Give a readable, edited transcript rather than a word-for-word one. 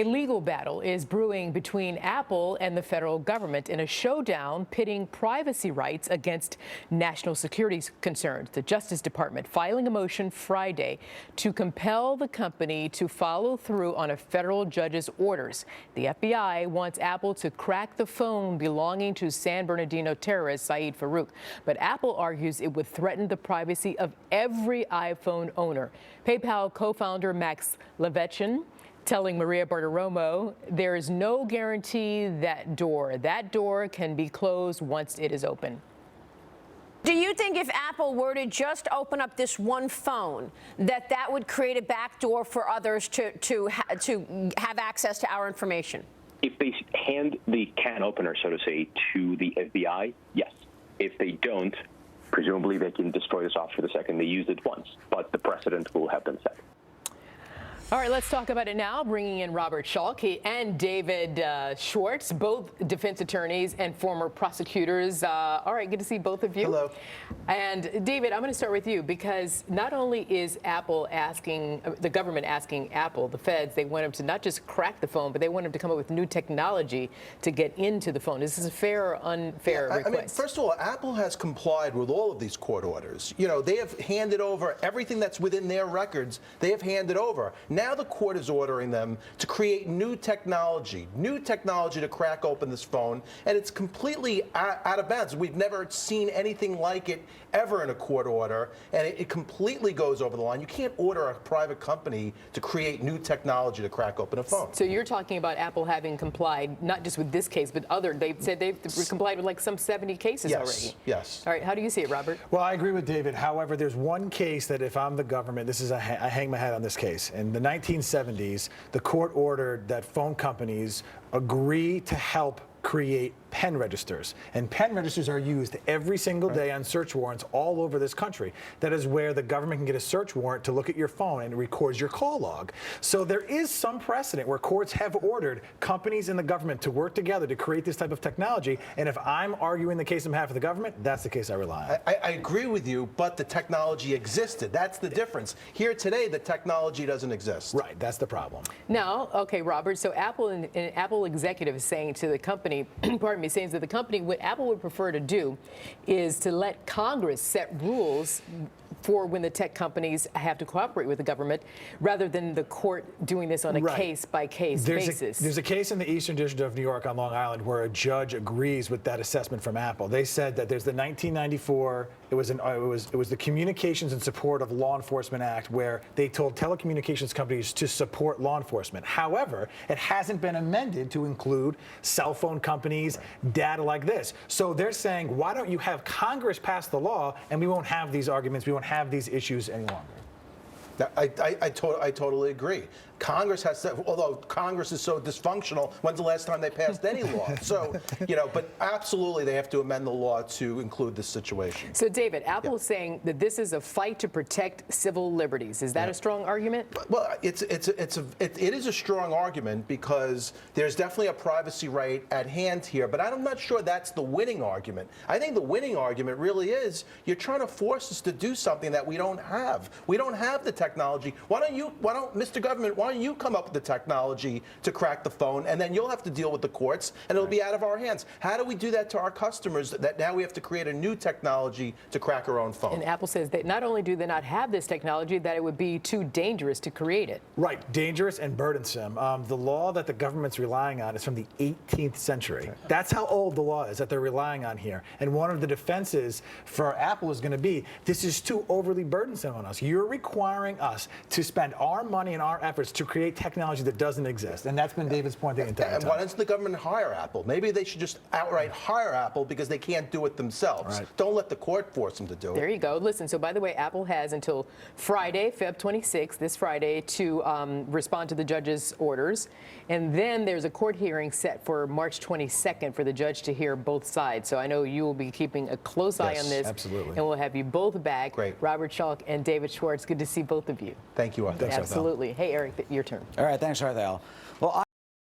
A legal battle is brewing between Apple and the federal government in a showdown pitting privacy rights against national security concerns. The Justice Department filing a motion Friday to compel the company to follow through on a federal judge's orders. The FBI wants Apple to crack the phone belonging to San Bernardino terrorist Saeed Farouk, but Apple argues it would threaten the privacy of every iPhone owner. PayPal co-founder Max Levchin telling Maria Bartiromo there is no guarantee that door can be closed once it is open. Do you think if Apple were to just open up this one phone, that would create a backdoor for others to have access to our information? If they hand the can opener, so to say, to the FBI, yes. If they don't, presumably they can destroy the software the second they use it once, but the precedent will have been set. All right, let's talk about it now, bringing in Robert Schalk and David Schwartz, both defense attorneys and former prosecutors. All right, good to see both of you. Hello. And David, I'm going to start with you because not only is Apple asking, the government asking Apple, the feds, they want them to not just crack the phone, but they want them to come up with new technology to get into the phone. Is this a fair or unfair request? I mean, first of all, Apple has complied with all of these court orders. You know, they have handed over everything that's within their records. They have handed over. Now the court is ordering them to create new technology to crack open this phone, and it's completely out of bounds. We've never seen anything like it ever in a court order, and it completely goes over the line. You can't order a private company to create new technology to crack open a phone. So you're talking about Apple having complied, not just with this case, but they've said they've complied with like some 70 cases already. Yes. All right, how do you see it, Robert? Well, I agree with David. However, there's one case that if I'm the government, I hang my hat on this case. In the 1970s, the court ordered that phone companies agree to help create pen registers. And pen registers are used every single day on search warrants all over this country. That is where the government can get a search warrant to look at your phone and it records your call log. So there is some precedent where courts have ordered companies and the government to work together to create this type of technology. And if I'm arguing the case on behalf of the government, that's the case I rely on. I agree with you, but the technology existed. That's the difference. Here today, the technology doesn't exist. Right, that's the problem. Now, okay, Robert, so Apple and Apple executive is saying to the company, pardon me, saying that the company, what Apple would prefer to do is to let Congress set rules for when the tech companies have to cooperate with the government rather than the court doing this on a case-by-case basis. There's a case in the Eastern District of New York on Long Island where a judge agrees with that assessment from Apple. They said that there's the 1994, it was the Communications in Support of Law Enforcement Act where they told telecommunications companies to support law enforcement. However, it hasn't been amended to include cell phone companies, data like this. So they're saying, why don't you have Congress pass the law and we won't have these arguments, we won't have these issues any longer. I totally agree. Congress has to, although Congress is so dysfunctional, when's the last time they passed any law? So, you know, but absolutely they have to amend the law to include this situation. So, David, Apple is saying that this is a fight to protect civil liberties. Is that a strong argument? Well, it is a strong argument because there's definitely a privacy right at hand here, but I'm not sure that's the winning argument. I think the winning argument really is you're trying to force us to do something that we don't have. We don't have the technology. Why don't, Mr. Government, why don't you come up with the technology to crack the phone, and then you'll have to deal with the courts, and it'll be out of our hands. How do we do that to our customers that now we have to create a new technology to crack our own phone? And Apple says that not only do they not have this technology, that it would be too dangerous to create it. Right, dangerous and burdensome. The law that the government's relying on is from the 18th century. That's how old the law is that they're relying on here. And one of the defenses for Apple is going to be, this is too overly burdensome on us. You're requiring us to spend our money and our efforts to create technology that doesn't exist. And that's been David's point the entire time. And why doesn't the government hire Apple? Maybe they should just outright hire Apple because they can't do it themselves. Right. Don't let the court force them to do it. There you go. Listen, so by the way, Apple has until Friday, Feb 26th, this Friday, to respond to the judge's orders. And then there's a court hearing set for March 22nd for the judge to hear both sides. So I know you will be keeping a close eye on this. Absolutely. And we'll have you both back. Great. Robert Schalk and David Schwartz. Good to see both of you. Thank you, Arthur. Absolutely. Hey, Eric, your turn. All right, thanks, Arthel. Well,